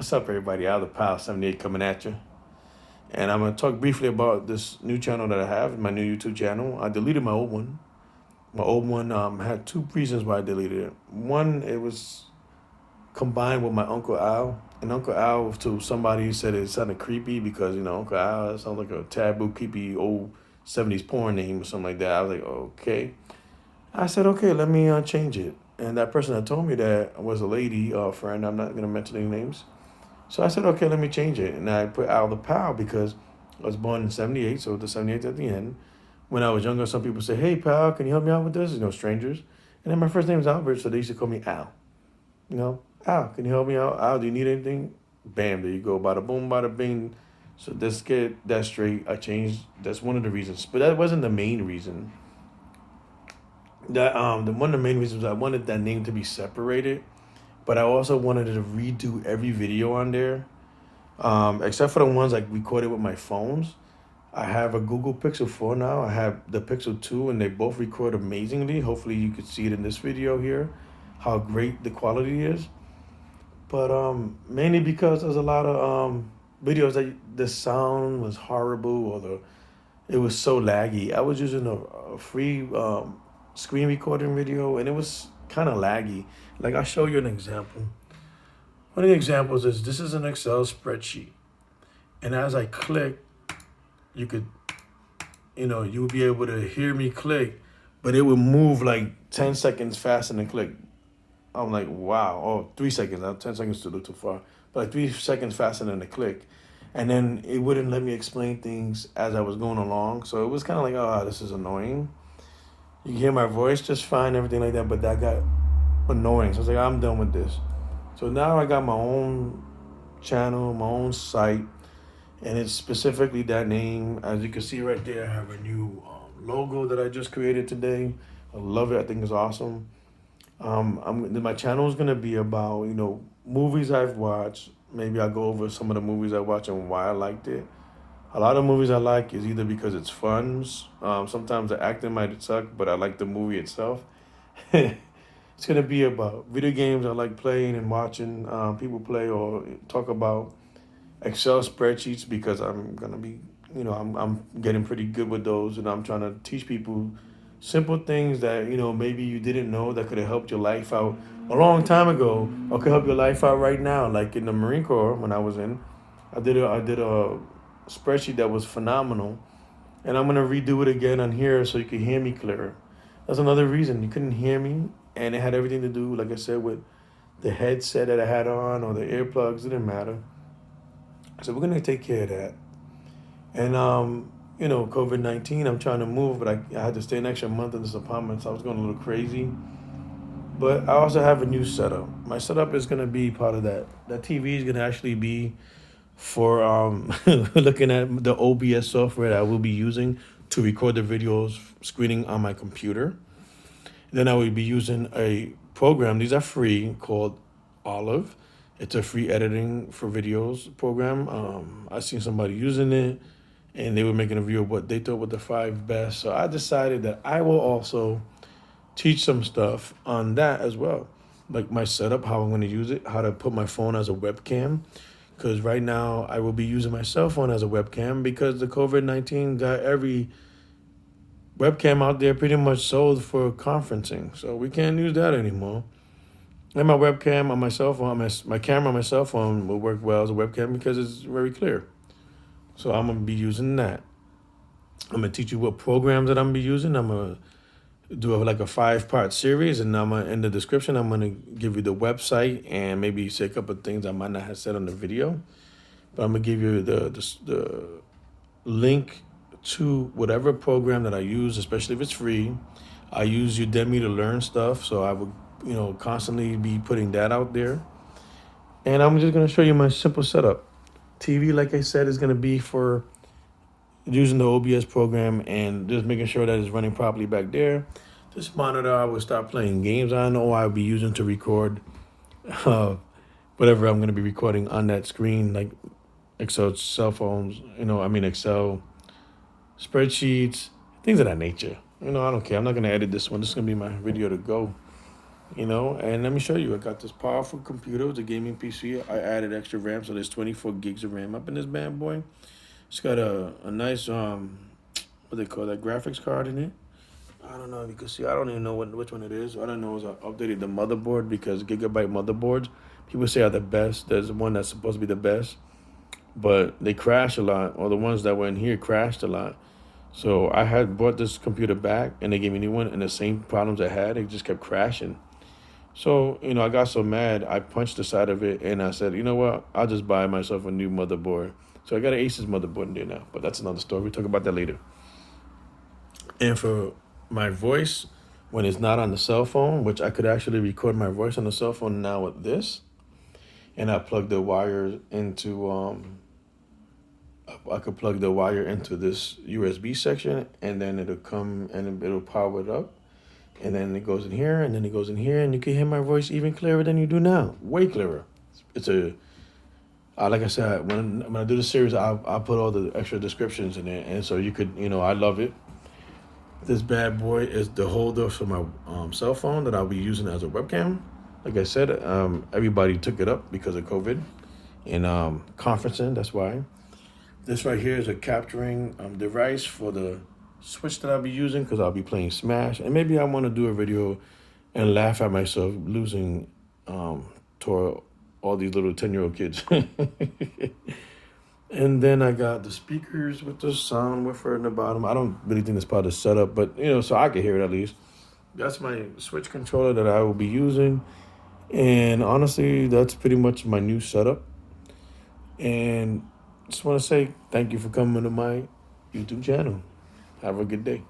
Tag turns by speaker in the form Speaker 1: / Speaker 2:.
Speaker 1: What's up, everybody? Al the Pal 78 coming at you. And I'm going to talk briefly about this new channel that I have, my new YouTube channel. I deleted my old one. My old one had two reasons why I deleted it. One, it was combined with my Uncle Al. And Uncle Al, to somebody, said it sounded creepy because, Uncle Al, it sounds like a taboo, creepy, old 70s porn name or something like that. I was like, okay. I said, okay, let me change it. And that person that told me that was a lady, friend. I'm not going to mention any names. So I said, okay, let me change it. And I put Al the Pal because I was born in 78, so the 78 at the end. When I was younger, some people say, hey, pal, can you help me out with this? Strangers. And then my first name is Albert, so they used to call me Al. Al, can you help me out? Al, do you need anything? Bam, there you go. Bada boom, bada bing. So let's get that straight. I changed. That's one of the reasons. But that wasn't the main reason. One of the main reasons was I wanted that name to be separated, but I also wanted to redo every video on there, except for the ones like recorded with my phones. I have a Google Pixel 4 now. I have the Pixel 2, and they both record amazingly. Hopefully, you could see it in this video here, how great the quality is. But mainly because there's a lot of videos that the sound was horrible or it was so laggy. I was using a free screen recording video, and it was kind of laggy. Like, I'll show you an example. One of the examples is this is an Excel spreadsheet. And as I click, you could, you would be able to hear me click, but it would move like 10 seconds faster than click. I'm like, wow. Oh, 3 seconds. Now 10 seconds is a little too far. But like 3 seconds faster than the click. And then it wouldn't let me explain things as I was going along. So it was kind of like, oh, this is annoying. You can hear my voice just fine, everything like that, but that got annoying. So I was like, I'm done with this. So now I got my own channel, my own site, and it's specifically that name. As you can see right there, I have a new logo that I just created today. I love it. I think it's awesome. My channel is gonna be about movies I've watched. Maybe I'll go over some of the movies I watched and why I liked it. A lot of movies I like is either because it's fun. Sometimes the acting might suck, but I like the movie itself. It's gonna be about video games I like playing and watching people play or talk about Excel spreadsheets because I'm gonna be, I'm getting pretty good with those, and I'm trying to teach people simple things that maybe you didn't know that could have helped your life out a long time ago or could help your life out right now. Like in the Marine Corps when I was in, I did a spreadsheet that was phenomenal, and I'm gonna redo it again on here so you can hear me clearer. That's another reason you couldn't hear me, and it had everything to do, like I said, with the headset that I had on or the earplugs. It didn't matter. So we're gonna take care of that. And COVID-19, I'm trying to move, but I had to stay an extra month in this apartment, so I was going a little crazy. But I also have a new setup. My setup is gonna be part of that. That TV is gonna actually be for looking at the OBS software that I will be using to record the videos screening on my computer. Then I will be using a program. These are free called Olive. It's a free editing for videos program. I seen somebody using it, and they were making a review of what they thought were the 5 best. So I decided that I will also teach some stuff on that as well, like my setup, how I'm going to use it, how to put my phone as a webcam. Because right now I will be using my cell phone as a webcam because the COVID-19 got every webcam out there pretty much sold for conferencing. So we can't use that anymore. And my webcam on my cell phone, my camera on my cell phone will work well as a webcam because it's very clear. So I'm going to be using that. I'm going to teach you what programs that I'm going to be using. I'm going to do like a 5-part series, and in the description, I'm going to give you the website and maybe say a couple of things I might not have said on the video. But I'm going to give you the link to whatever program that I use, especially if it's free. I use Udemy to learn stuff, so I would constantly be putting that out there. And I'm just going to show you my simple setup. TV, like I said, is going to be for using the OBS program and just making sure that it's running properly back there. This monitor, I will start playing games on, or I'll be using to record whatever I'm going to be recording on that screen, like Excel cell phones, Excel spreadsheets, things of that nature. I don't care. I'm not going to edit this one. This is going to be my video to go. you know. And let me show you. I got this powerful computer. It's a gaming PC. I added extra RAM, so there's 24 gigs of RAM up in this bad boy. It's got a nice what they call that, graphics card in it. I don't know if you can see. I don't even know which one it is. All I know is I updated the motherboard because Gigabyte motherboards, people say are the best. There's one that's supposed to be the best, but they crash a lot. Or the ones that were in here crashed a lot. So I had bought this computer back, and they gave me a new one, and the same problems I had, it just kept crashing. So I got so mad, I punched the side of it, and I said, you know what? I'll just buy myself a new motherboard. So I got an Asus motherboard in there now, but that's another story. We'll talk about that later. And for my voice, when it's not on the cell phone, which I could actually record my voice on the cell phone now with this, and I plug the wire into I could plug the wire into this USB section, and then it'll come and it'll power it up, and then it goes in here, and then it goes in here, and you can hear my voice even clearer than you do now, way clearer. It's a like I said, when I do the series, I'll put all the extra descriptions in there, and so you could, I love it. This bad boy is the holder for my cell phone that I'll be using as a webcam. Like I said, everybody took it up because of COVID and conferencing. That's why. This right here is a capturing device for the Switch that I'll be using because I'll be playing Smash. And maybe I want to do a video and laugh at myself losing to all these little 10-year-old kids. And then I got the speakers with the sound woofer in the bottom. I don't really think that's part of the setup, but so I can hear it at least. That's my Switch controller that I will be using. And honestly, that's pretty much my new setup. And just want to say thank you for coming to my YouTube channel. Have a good day.